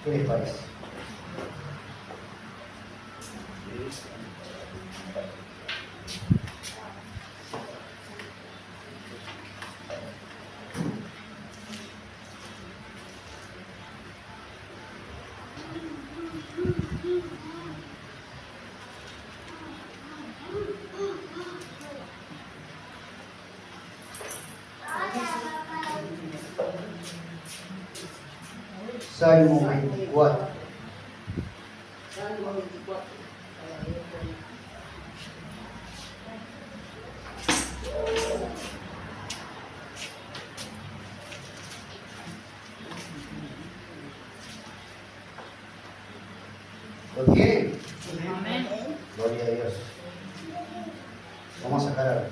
¿Qué les parece? Salmo 24. Salmo 24. ¿Lo tienen? Amén. Gloria a Dios. Vamos a sacar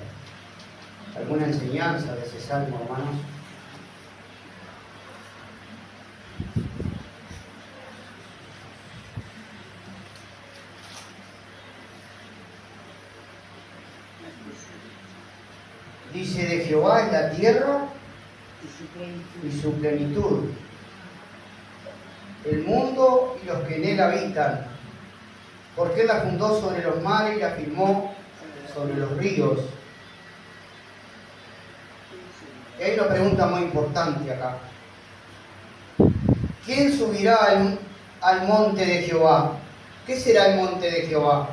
alguna enseñanza de ese salmo, hermanos. Dice: de Jehová es la tierra y su plenitud, el mundo y los que en él habitan, porque él la fundó sobre los mares y la firmó sobre los ríos. Y hay una pregunta muy importante acá. ¿Quién subirá al monte de Jehová? ¿Qué será el monte de Jehová?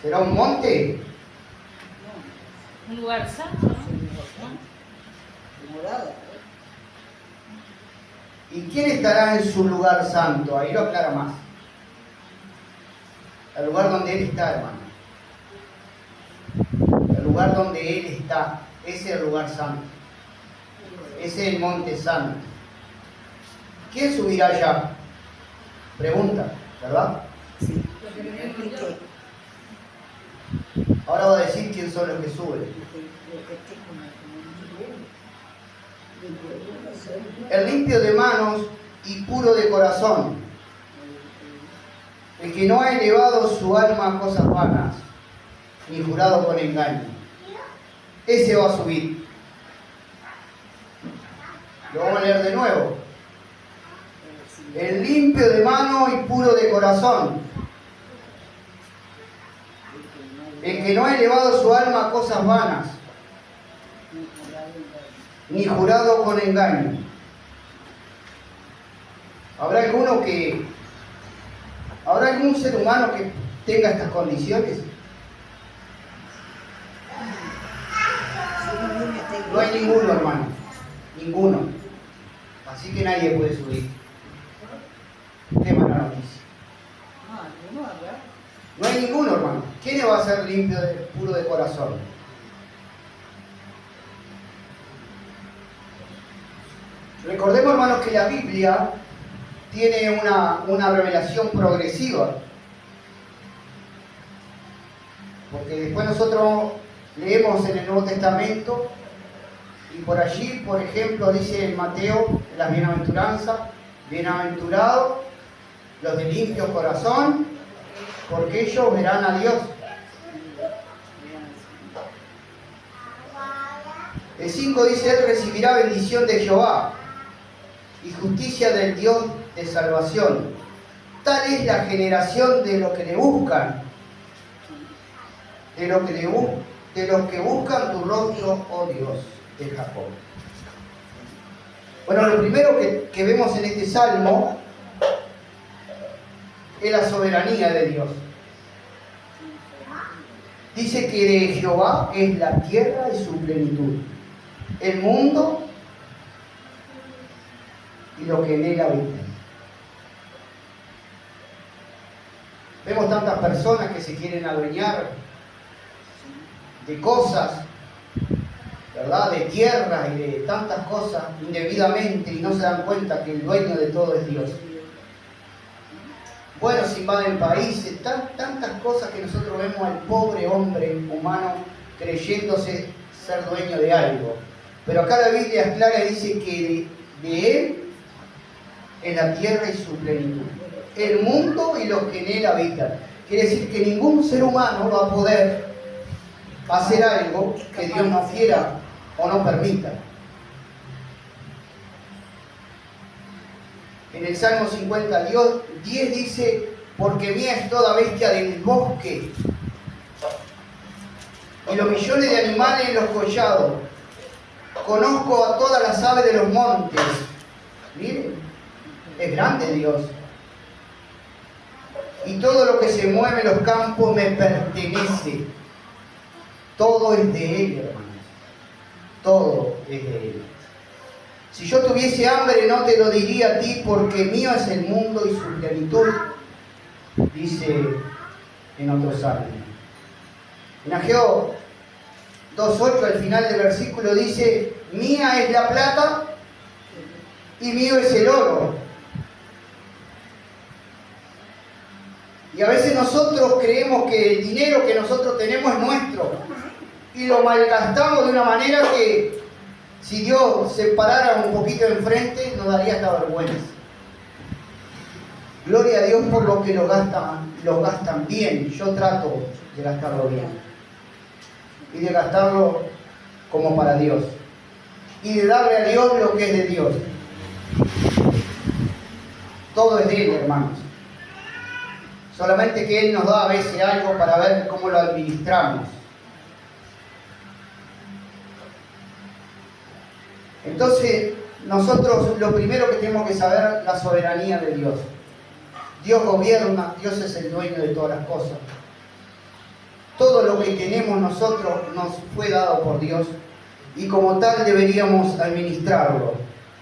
¿Será un monte? Un lugar santo, ¿no? Morada. ¿Y quién estará en su lugar santo? Ahí lo aclara más. El lugar donde Él está, hermano. El lugar donde Él está. Ese es el lugar santo. Ese es el monte santo. ¿Quién subirá allá? Pregunta, ¿verdad? Sí. Ahora voy a decir quién son los que suben. El limpio de manos y puro de corazón, el que no ha elevado su alma a cosas vanas, ni jurado con engaño. Ese va a subir. Lo vamos a leer de nuevo. El limpio de mano y puro de corazón, el que no ha elevado su alma a cosas vanas, ni jurado con engaño. ¿Habrá algún ser humano que tenga estas condiciones? No hay ninguno, hermano. Ninguno. Así que nadie puede subir. Qué mala noticia. No hay ninguno, hermano. ¿Quién va a ser limpio, puro de corazón? Recordemos, hermanos, que la Biblia tiene una revelación progresiva. Porque después nosotros leemos en el Nuevo Testamento y por allí, por ejemplo, dice en Mateo, en las bienaventuranzas: bienaventurados los de limpio corazón, porque ellos verán a Dios. El 5 dice: él recibirá bendición de Jehová y justicia del Dios de salvación. Tal es la generación de los que le buscan, de los que buscan tu rostro, oh Dios de Jacob. Bueno, lo primero que vemos en este salmo es la soberanía de Dios. Dice que de Jehová es la tierra y su plenitud, el mundo y lo que en él habita. Vemos tantas personas que se quieren adueñar de cosas, ¿verdad? De tierra y de tantas cosas indebidamente, y no se dan cuenta que el dueño de todo es Dios. Bueno, se invaden países, tantas cosas que nosotros vemos al pobre hombre humano creyéndose ser dueño de algo. Pero acá la Biblia es clara y dice que de él es la tierra y su plenitud, el mundo y los que en él habitan. Quiere decir que ningún ser humano va a poder hacer algo que Dios no quiera o no permita. En el Salmo 50, 10 dice, porque mía es toda bestia del bosque y los millones de animales en los collados. Conozco a todas las aves de los montes. Miren, es grande Dios. Y todo lo que se mueve en los campos me pertenece. Todo es de Él, hermanos. Todo es de Él. Si yo tuviese hambre no te lo diría a ti, porque mío es el mundo y su plenitud, dice en otro salmo. En Ageo 2.8 al final del versículo dice, mía es la plata y mío es el oro. Y a veces nosotros creemos que el dinero que nosotros tenemos es nuestro y lo malgastamos de una manera que si Dios se parara un poquito enfrente nos daría esta vergüenza. Gloria a Dios por lo que lo gastan bien. Yo trato de gastarlo bien y de gastarlo como para Dios y de darle a Dios lo que es de Dios. Todo es de Él, hermanos. Solamente que Él nos da a veces algo para ver cómo lo administramos. Entonces, nosotros lo primero que tenemos que saber es la soberanía de Dios. Dios gobierna, Dios es el dueño de todas las cosas. Todo lo que tenemos nosotros nos fue dado por Dios y como tal deberíamos administrarlo.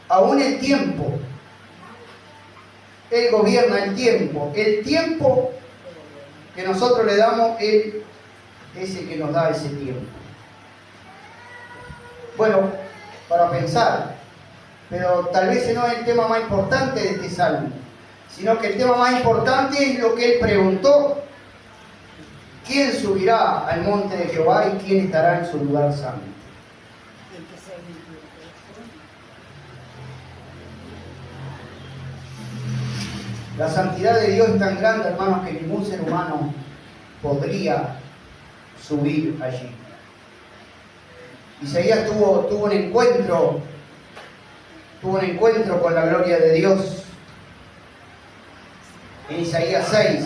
Aún el tiempo. Él gobierna el tiempo. El tiempo que nosotros le damos, Él es el que nos da ese tiempo. Bueno, para pensar, pero tal vez no es el tema más importante de este salmo, sino que el tema más importante es lo que Él preguntó. ¿Quién subirá al monte de Jehová y quién estará en su lugar santo? La santidad de Dios es tan grande, hermanos, que ningún ser humano podría subir allí. Isaías tuvo un encuentro con la gloria de Dios en Isaías 6.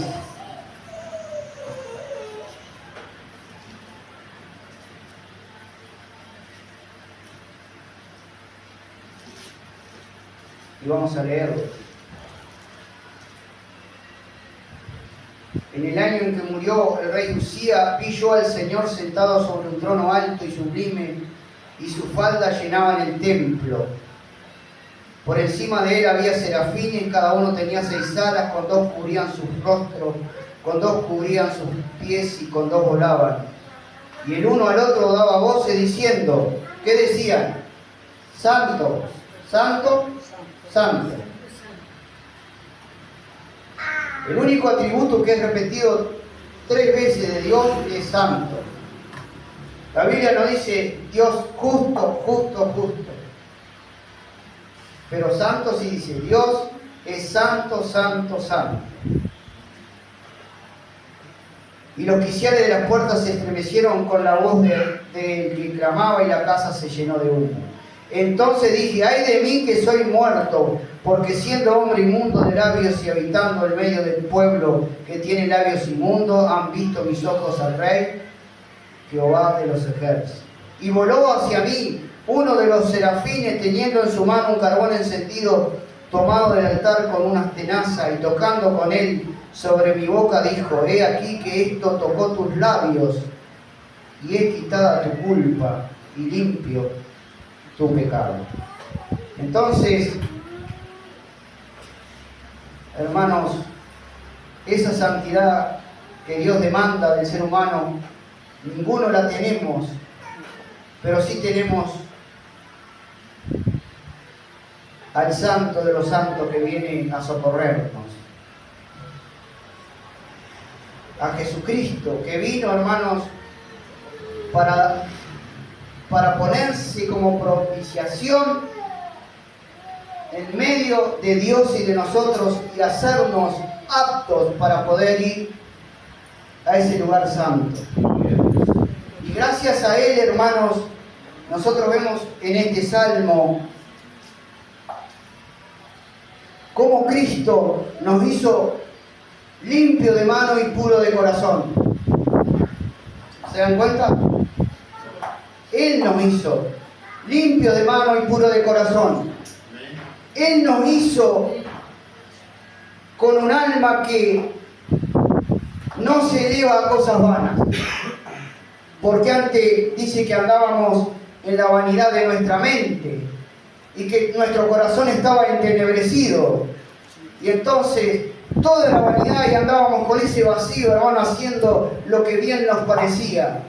Y vamos a leerlo. En el año en que murió el rey Usía, vi yo al Señor sentado sobre un trono alto y sublime, y su falda llenaban el templo. Por encima de él había serafines, cada uno tenía 6 alas, con 2 cubrían sus rostros, con 2 cubrían sus pies y con 2 volaban. Y el uno al otro daba voces diciendo, ¿qué decían? Santo, santo, santo. El único atributo que es repetido 3 veces de Dios es santo. La Biblia no dice Dios justo, justo, justo. Pero santo sí dice, Dios es santo, santo, santo. Y los quiciales de las puertas se estremecieron con la voz del que clamaba y la casa se llenó de humo. Entonces dije, ay de mí que soy muerto, porque siendo hombre inmundo de labios y habitando en medio del pueblo que tiene labios inmundos, han visto mis ojos al Rey, Jehová de los ejércitos. Y voló hacia mí uno de los serafines, teniendo en su mano un carbón encendido, tomado del altar con una tenaza, y tocando con él sobre mi boca, dijo, he aquí que esto tocó tus labios, y es quitada tu culpa, y limpio tu pecado. Entonces, hermanos, esa santidad que Dios demanda del ser humano, ninguno la tenemos, pero sí tenemos al Santo de los Santos que viene a socorrernos. A Jesucristo, que vino, hermanos, para ponerse como propiciación en medio de Dios y de nosotros y hacernos aptos para poder ir a ese lugar santo. Y gracias a Él, hermanos, nosotros vemos en este salmo cómo Cristo nos hizo limpio de mano y puro de corazón. ¿Se dan cuenta? Él nos hizo limpio de mano y puro de corazón. Él nos hizo con un alma que no se eleva a cosas vanas. Porque antes dice que andábamos en la vanidad de nuestra mente y que nuestro corazón estaba entenebrecido. Y entonces toda la vanidad y andábamos con ese vacío, hermano, haciendo lo que bien nos parecía,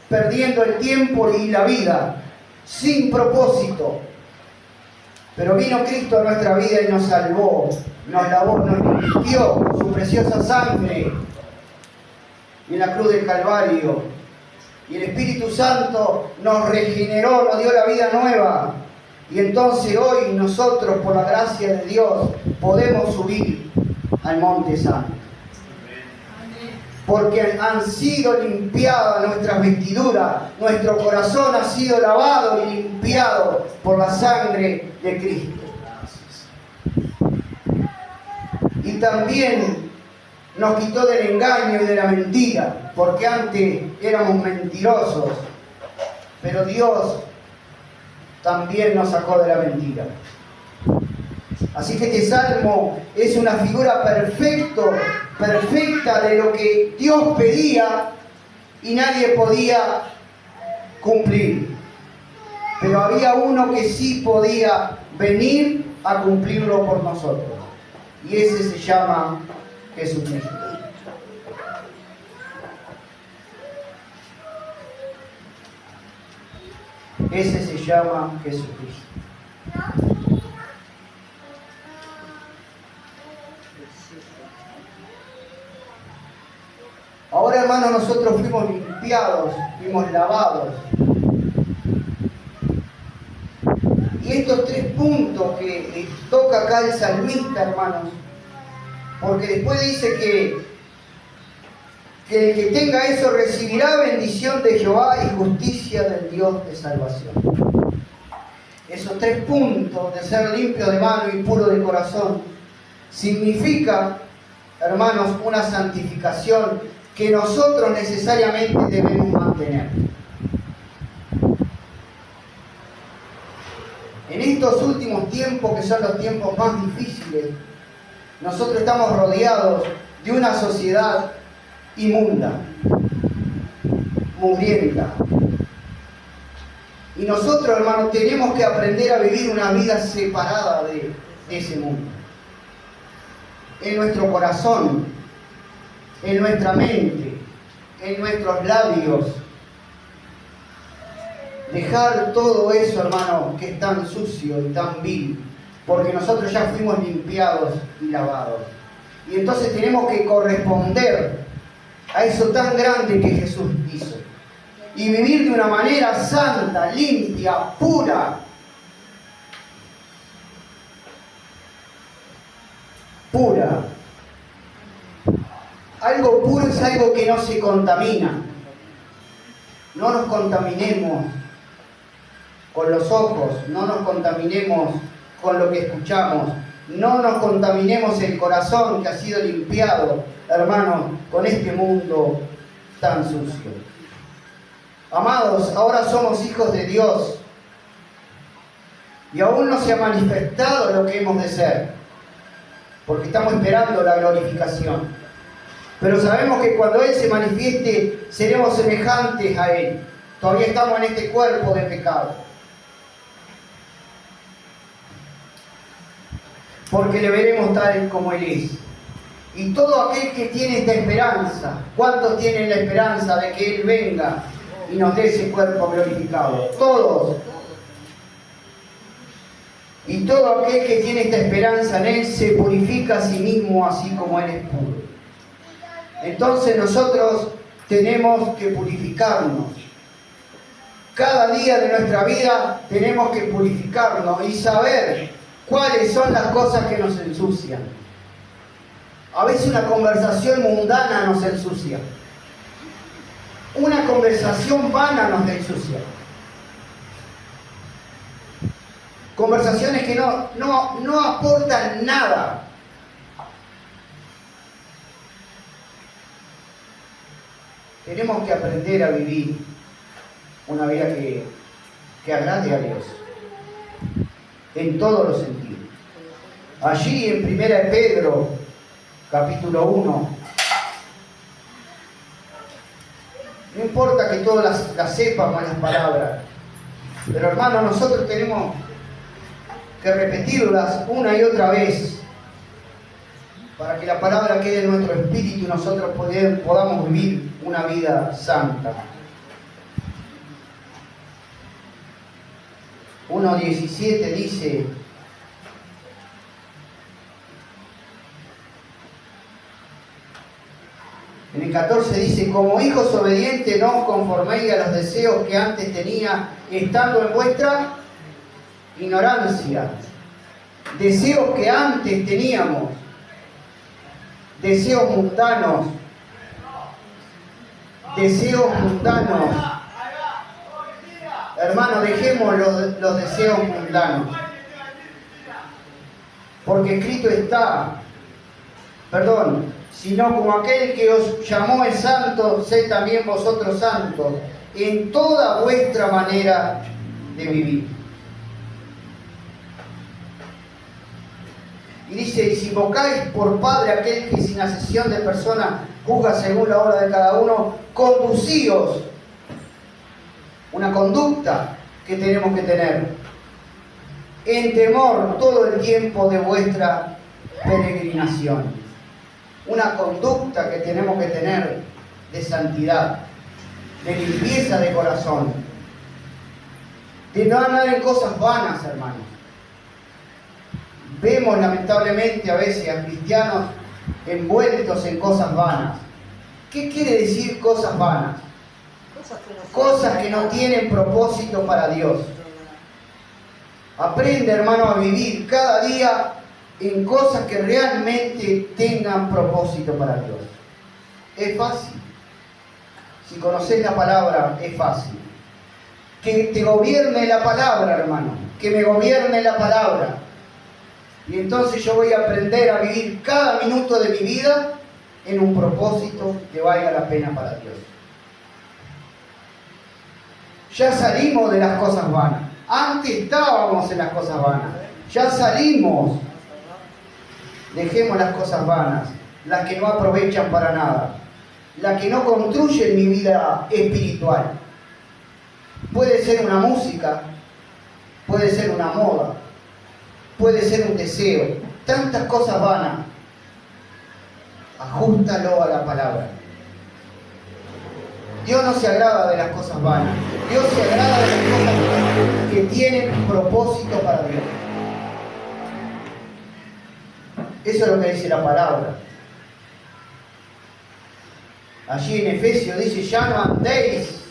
perdiendo el tiempo y la vida, sin propósito. Pero vino Cristo a nuestra vida y nos salvó, nos lavó, nos limpió con su preciosa sangre en la cruz del Calvario. Y el Espíritu Santo nos regeneró, nos dio la vida nueva. Y entonces hoy nosotros, por la gracia de Dios, podemos subir al Monte Santo. Porque han sido limpiadas nuestras vestiduras, nuestro corazón ha sido lavado y limpiado por la sangre de Cristo. Y también nos quitó del engaño y de la mentira, porque antes éramos mentirosos, pero Dios también nos sacó de la mentira. Así que este salmo es una figura perfecta de lo que Dios pedía y nadie podía cumplir. Pero había uno que sí podía venir a cumplirlo por nosotros. Y ese se llama Jesucristo. Ese se llama Jesucristo. Ahora, hermanos, nosotros fuimos limpiados, fuimos lavados. Y estos 3 puntos que toca acá el salmista, hermanos, porque después dice que el que tenga eso recibirá bendición de Jehová y justicia del Dios de salvación. Esos 3 puntos de ser limpio de mano y puro de corazón significa, hermanos, una santificación que nosotros necesariamente debemos mantener. En estos últimos tiempos, que son los tiempos más difíciles, nosotros estamos rodeados de una sociedad inmunda, mugrienta. Y nosotros, hermanos, tenemos que aprender a vivir una vida separada de ese mundo. En nuestro corazón, en nuestra mente, en nuestros labios. Dejar todo eso, hermano, que es tan sucio y tan vil, porque nosotros ya fuimos limpiados y lavados. Y entonces tenemos que corresponder a eso tan grande que Jesús hizo. Y vivir de una manera santa, limpia, pura. Pura. Algo puro es algo que no se contamina. No nos contaminemos con los ojos, no nos contaminemos con lo que escuchamos, no nos contaminemos el corazón que ha sido limpiado, hermanos, con este mundo tan sucio. Amados, ahora somos hijos de Dios y aún no se ha manifestado lo que hemos de ser, porque estamos esperando la glorificación. Pero sabemos que cuando Él se manifieste, seremos semejantes a Él. Todavía estamos en este cuerpo de pecado. Porque le veremos tal como Él es. Y todo aquel que tiene esta esperanza, ¿cuántos tienen la esperanza de que Él venga y nos dé ese cuerpo glorificado? Todos. Y todo aquel que tiene esta esperanza en Él se purifica a sí mismo así como Él es puro. Entonces nosotros tenemos que purificarnos. Cada día de nuestra vida tenemos que purificarnos y saber cuáles son las cosas que nos ensucian. A veces una conversación mundana nos ensucia. Una conversación vana nos ensucia. Conversaciones que no aportan nada. Tenemos que aprender a vivir una vida que agrade a Dios, en todos los sentidos. Allí en 1 de Pedro, capítulo 1, no importa que todas las sepamos las palabras, pero hermanos, nosotros tenemos que repetirlas una y otra vez para que la palabra quede en nuestro espíritu y nosotros podamos vivir una vida santa. 1:17 dice: en el 14 dice: como hijos obedientes no os conforméis a los deseos que antes tenía estando en vuestra ignorancia. Deseos que antes teníamos, deseos mundanos, Hermanos, dejemos los deseos mundanos, porque escrito está, sino como aquel que os llamó es santo, sed también vosotros santos en toda vuestra manera de vivir. Y dice: y si invocáis por Padre aquel que sin acepción de persona juzga según la obra de cada uno, conducíos. Una conducta que tenemos que tener en temor todo el tiempo de vuestra peregrinación. Una conducta que tenemos que tener de santidad, de limpieza de corazón, de no andar en cosas vanas, hermanos. Vemos lamentablemente a veces a cristianos envueltos en cosas vanas. ¿Qué quiere decir cosas vanas? Cosas que no tienen propósito para Dios. Aprende, hermano, a vivir cada día en cosas que realmente tengan propósito para Dios. Es fácil. Si conoces la palabra, es fácil. Que te gobierne la palabra, hermano. Que me gobierne la palabra. Y entonces yo voy a aprender a vivir cada minuto de mi vida en un propósito que valga la pena para Dios. Ya salimos de las cosas vanas. Antes estábamos en las cosas vanas. Ya salimos. Dejemos las cosas vanas, las que no aprovechan para nada, las que no construyen mi vida espiritual. Puede ser una música, puede ser una moda, puede ser un deseo, tantas cosas vanas. Ajústalo a la palabra. Dios no se agrada de las cosas vanas. Dios se agrada de las cosas que tienen propósito para Dios. Eso es lo que dice la palabra. Allí en Efesios dice: ya no andéis.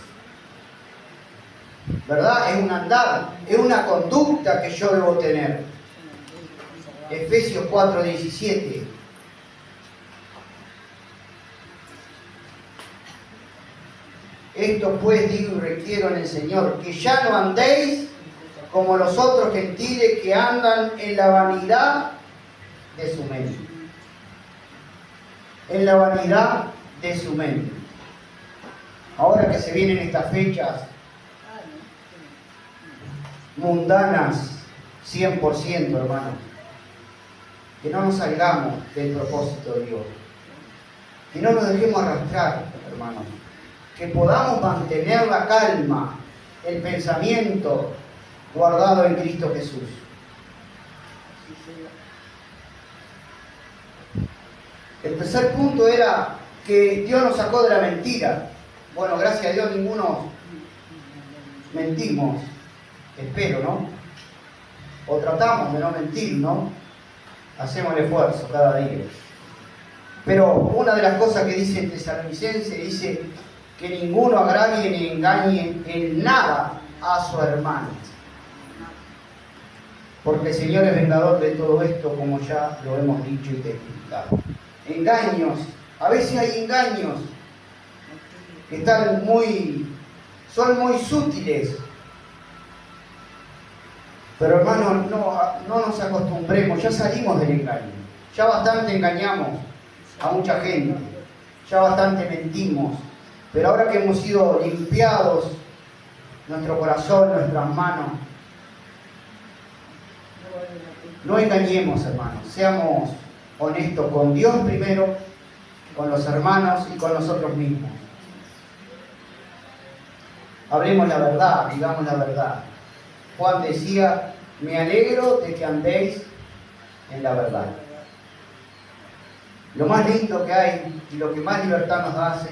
¿Verdad? Es un andar, es una conducta que yo debo tener. Efesios 4:17. Esto pues digo y requiero en el Señor, que ya no andéis como los otros gentiles que andan en la vanidad de su mente. En la vanidad de su mente. Ahora que se vienen estas fechas mundanas, 100%, hermanos, que no nos salgamos del propósito de Dios, que no nos dejemos arrastrar, hermanos, que podamos mantener la calma, el pensamiento guardado en Cristo Jesús. El tercer punto era que Dios nos sacó de la mentira. Bueno, gracias a Dios ninguno mentimos, espero, ¿no? O tratamos de no mentir, ¿no? Hacemos el esfuerzo cada día. Pero una de las cosas que dice el Tesalonicense, dice que ninguno agravie ni engañe en nada a su hermano. Porque el Señor es vengador de todo esto, como ya lo hemos dicho y testificado. Engaños, a veces hay engaños que son muy sutiles. Pero hermanos, no nos acostumbremos, ya salimos del engaño. Ya bastante engañamos a mucha gente, ya bastante mentimos. Pero ahora que hemos sido limpiados, nuestro corazón, nuestras manos, no engañemos, hermanos. Seamos honestos con Dios primero, con los hermanos y con nosotros mismos. Hablemos la verdad, digamos la verdad. Juan decía, me alegro de que andéis en la verdad. Lo más lindo que hay y lo que más libertad nos hace,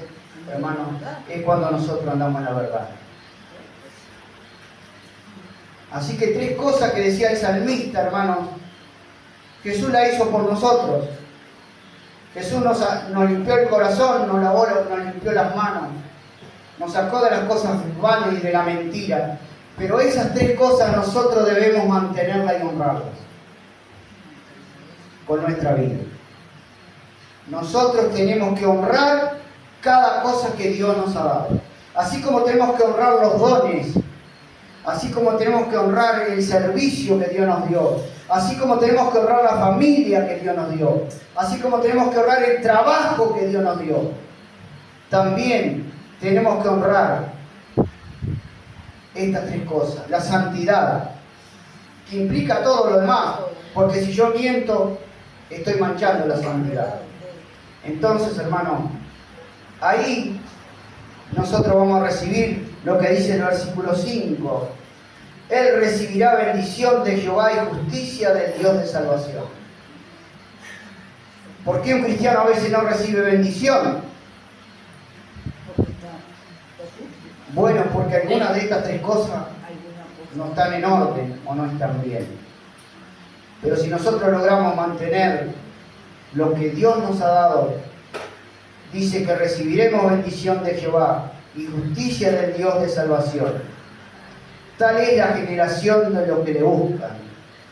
hermanos, es cuando nosotros andamos en la verdad. Así que 3 cosas que decía el salmista, hermanos, Jesús la hizo por nosotros. Jesús nos limpió el corazón, nos lavó, nos limpió las manos, nos sacó de las cosas vanas y de la mentira. Pero esas 3 cosas nosotros debemos mantenerlas y honrarlas con nuestra vida. Nosotros tenemos que honrar cada cosa que Dios nos ha dado. Así como tenemos que honrar los dones, así como tenemos que honrar el servicio que Dios nos dio, así como tenemos que honrar la familia que Dios nos dio, así como tenemos que honrar el trabajo que Dios nos dio, también tenemos que honrar estas 3 cosas. La santidad, que implica todo lo demás, porque si yo miento, estoy manchando la santidad. Entonces, hermano, ahí nosotros vamos a recibir lo que dice el versículo 5. Él recibirá bendición de Jehová y justicia del Dios de salvación. ¿Por qué un cristiano a veces no recibe bendición? Bueno, porque algunas de estas 3 cosas no están en orden o no están bien. Pero si nosotros logramos mantener lo que Dios nos ha dado, dice que recibiremos bendición de Jehová y justicia del Dios de salvación. Tal es la generación de los que le buscan.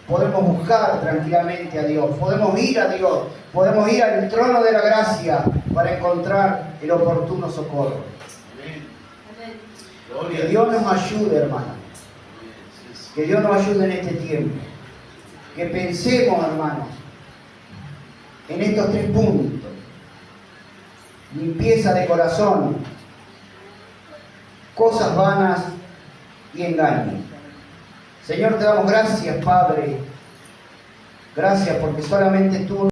Podemos buscar tranquilamente a Dios, podemos ir a Dios, podemos ir al trono de la gracia para encontrar el oportuno socorro. Que Dios nos ayude, hermano. Que Dios nos ayude en este tiempo. Que pensemos, hermanos, en estos 3 puntos. Limpieza de corazón, cosas vanas y engaño. Señor, te damos gracias, Padre. Gracias porque solamente tú